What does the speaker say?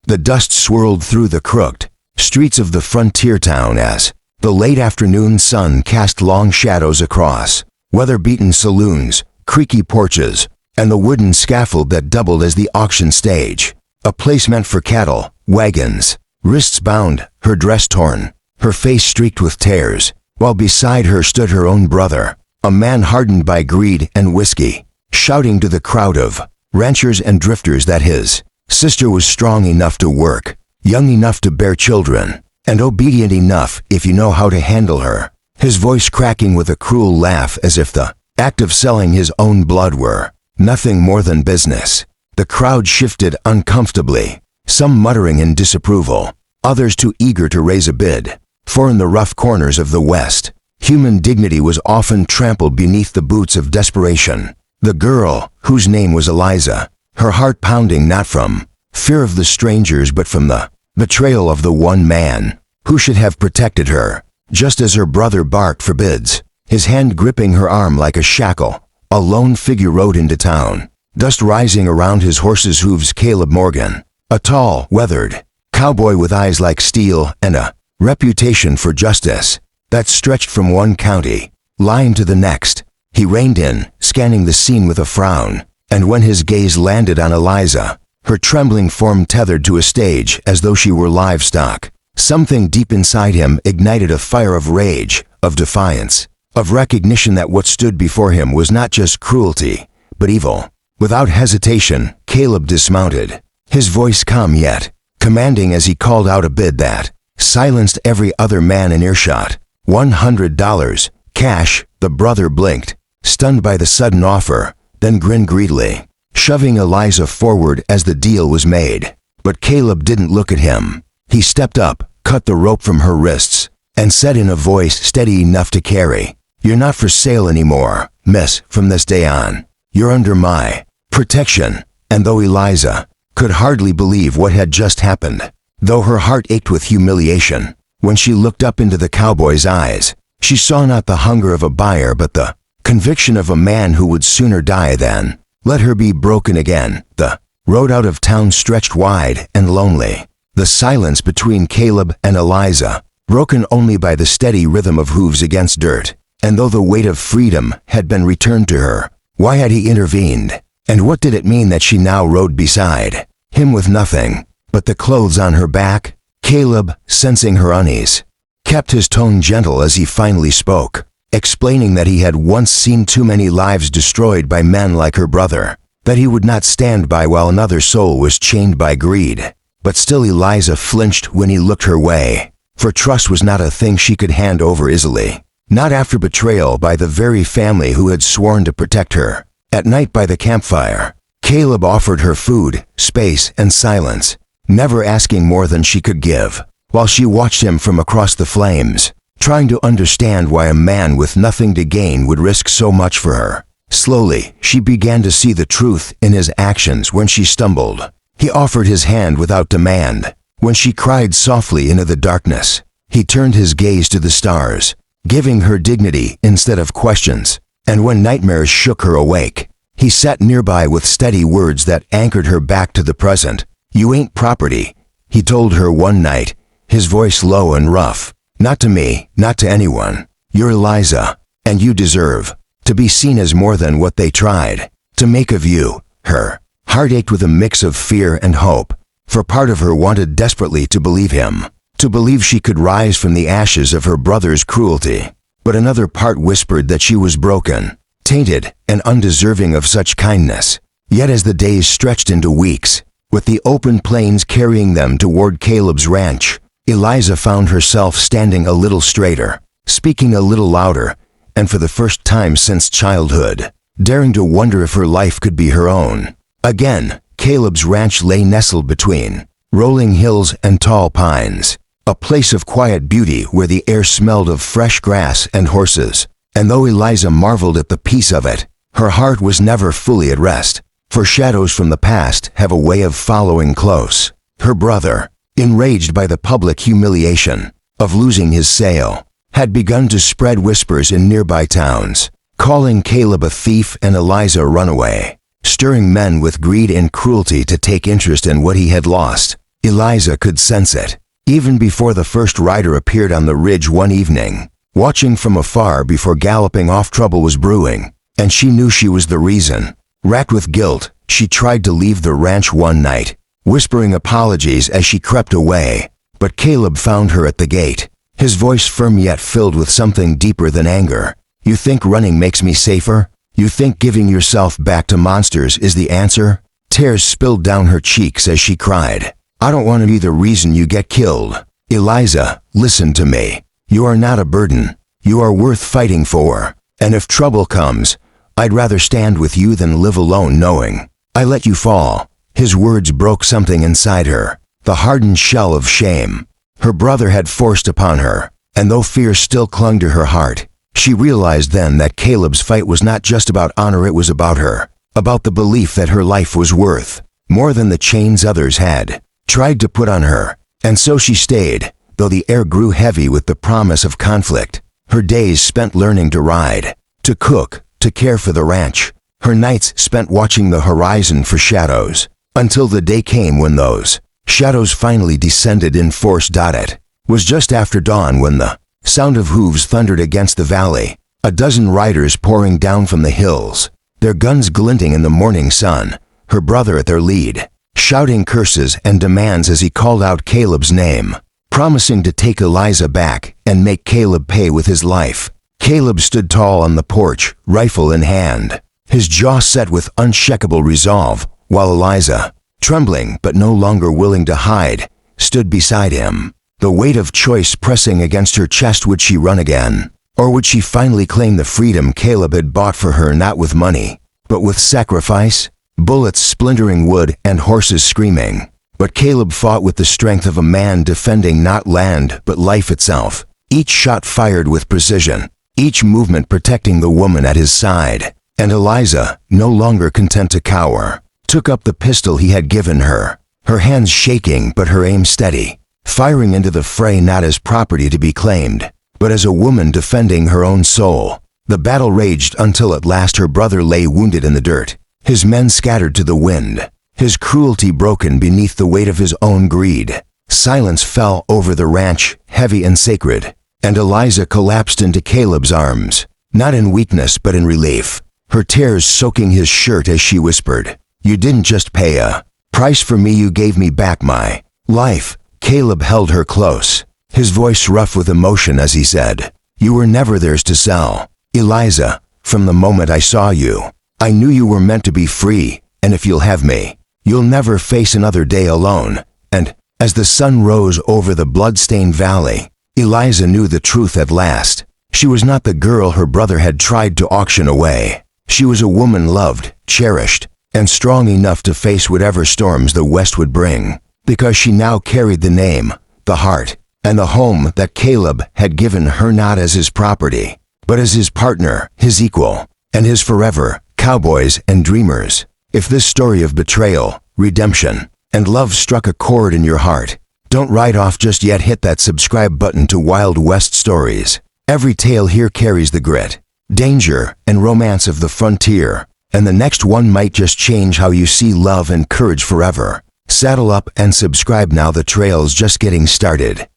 The dust swirled through the crooked streets of the frontier town as the late afternoon sun cast long shadows across weather-beaten saloons, creaky porches, and the wooden scaffold that doubled as the auction stage, a place meant for cattle, wagons, wrists bound, her dress torn, her face streaked with tears, while beside her stood her own brother, a man hardened by greed and whiskey, shouting to the crowd of ranchers and drifters that his sister was strong enough to work, young enough to bear children, and obedient enough if you know how to handle her, his voice cracking with a cruel laugh as if the act of selling his own blood were nothing more than business. The crowd shifted uncomfortably, some muttering in disapproval, others too eager to raise a bid, for in the rough corners of the West, human dignity was often trampled beneath the boots of desperation. The girl, whose name was Eliza, her heart pounding not from fear of the strangers but from the betrayal of the one man who should have protected her, just as her brother barked for bids, his hand gripping her arm like a shackle. A lone figure rode into town, dust rising around his horse's hooves. Caleb Morgan, a tall, weathered cowboy with eyes like steel and a reputation for justice that stretched from one county line to the next. He reined in, scanning the scene with a frown, and when his gaze landed on Eliza, her trembling form tethered to a stage as though she were livestock, something deep inside him ignited a fire of rage, of defiance, of recognition that what stood before him was not just cruelty, but evil. Without hesitation, Caleb dismounted, his voice calm yet commanding as he called out a bid that silenced every other man in earshot. $100, cash. The brother blinked, stunned by the sudden offer, then grinned greedily, shoving Eliza forward as the deal was made. But Caleb didn't look at him. He stepped up, cut the rope from her wrists, and said in a voice steady enough to carry, "You're not for sale anymore, miss. From this day on, you're under my protection." And though Eliza could hardly believe what had just happened, though her heart ached with humiliation, when she looked up into the cowboy's eyes, she saw not the hunger of a buyer but the conviction of a man who would sooner die than let her be broken again. The road out of town stretched wide and lonely, the silence between Caleb and Eliza broken only by the steady rhythm of hooves against dirt. And though the weight of freedom had been returned to her, why had he intervened? And what did it mean that she now rode beside him with nothing but the clothes on her back? Caleb, sensing her unease, kept his tone gentle as he finally spoke, explaining that he had once seen too many lives destroyed by men like her brother, that he would not stand by while another soul was chained by greed. But still Eliza flinched when he looked her way, for trust was not a thing she could hand over easily, not after betrayal by the very family who had sworn to protect her. At night by the campfire, Caleb offered her food, space, and silence, never asking more than she could give, while she watched him from across the flames, trying to understand why a man with nothing to gain would risk so much for her. Slowly, she began to see the truth in his actions. When she stumbled, he offered his hand without demand. When she cried softly into the darkness, he turned his gaze to the stars, giving her dignity instead of questions. And when nightmares shook her awake, he sat nearby with steady words that anchored her back to the present. "You ain't property," he told her one night, his voice low and rough. "Not to me, not to anyone. You're Eliza, and you deserve to be seen as more than what they tried to make of you." Her heart ached with a mix of fear and hope, for part of her wanted desperately to believe him, to believe she could rise from the ashes of her brother's cruelty. But another part whispered that she was broken, tainted, and undeserving of such kindness. Yet as the days stretched into weeks, with the open plains carrying them toward Caleb's ranch, Eliza found herself standing a little straighter, speaking a little louder, and for the first time since childhood, daring to wonder if her life could be her own. Again, Caleb's ranch lay nestled between rolling hills and tall pines, a place of quiet beauty where the air smelled of fresh grass and horses. And though Eliza marveled at the peace of it, her heart was never fully at rest, for shadows from the past have a way of following close. Her brother, enraged by the public humiliation of losing his sale, had begun to spread whispers in nearby towns, calling Caleb a thief and Eliza a runaway, stirring men with greed and cruelty to take interest in what he had lost. Eliza could sense it, even before the first rider appeared on the ridge one evening. Watching from afar before galloping off, trouble was brewing, and she knew she was the reason. Racked with guilt, she tried to leave the ranch one night, whispering apologies as she crept away. But Caleb found her at the gate, his voice firm yet filled with something deeper than anger. "You think running makes me safer? You think giving yourself back to monsters is the answer?" Tears spilled down her cheeks as she cried. "I don't want to be the reason you get killed. Eliza, listen to me. You are not a burden. You are worth fighting for. And if trouble comes, I'd rather stand with you than live alone knowing I let you fall." His words broke something inside her, the hardened shell of shame her brother had forced upon her. And though fear still clung to her heart, she realized then that Caleb's fight was not just about honor, it was about her, about the belief that her life was worth more than the chains others had tried to put on her. And so she stayed, though the air grew heavy with the promise of conflict. Her days spent learning to ride, to cook, to care for the ranch. Her nights spent watching the horizon for shadows, until the day came when those shadows finally descended in force. It was just after dawn when the sound of hooves thundered against the valley, a dozen riders pouring down from the hills, their guns glinting in the morning sun, her brother at their lead, shouting curses and demands as he called out Caleb's name, promising to take Eliza back and make Caleb pay with his life. Caleb stood tall on the porch, rifle in hand, his jaw set with unshakable resolve, while Eliza, trembling but no longer willing to hide, stood beside him, the weight of choice pressing against her chest. Would she run again? Or would she finally claim the freedom Caleb had bought for her, not with money, but with sacrifice? Bullets splintering wood and horses screaming. But Caleb fought with the strength of a man defending not land but life itself, each shot fired with precision, each movement protecting the woman at his side. And Eliza, no longer content to cower, took up the pistol he had given her, her hands shaking but her aim steady, firing into the fray not as property to be claimed, but as a woman defending her own soul. The battle raged until at last her brother lay wounded in the dirt, his men scattered to the wind, his cruelty broken beneath the weight of his own greed. Silence fell over the ranch, heavy and sacred, and Eliza collapsed into Caleb's arms, not in weakness but in relief, her tears soaking his shirt as she whispered, "You didn't just pay a price for me, you gave me back my life." Caleb held her close, his voice rough with emotion as he said, "You were never theirs to sell, Eliza. From the moment I saw you, I knew you were meant to be free, and if you'll have me, you'll never face another day alone." And as the sun rose over the blood-stained valley, Eliza knew the truth at last. She was not the girl her brother had tried to auction away. She was a woman loved, cherished, and strong enough to face whatever storms the West would bring, because she now carried the name, the heart, and the home that Caleb had given her, not as his property, but as his partner, his equal, and his forever. Cowboys and dreamers, if this story of betrayal, redemption, and love struck a chord in your heart, don't write off just yet. Hit that subscribe button to Wild West Stories. Every tale here carries the grit, danger, and romance of the frontier, and the next one might just change how you see love and courage forever. Saddle up and subscribe now, the trail's just getting started.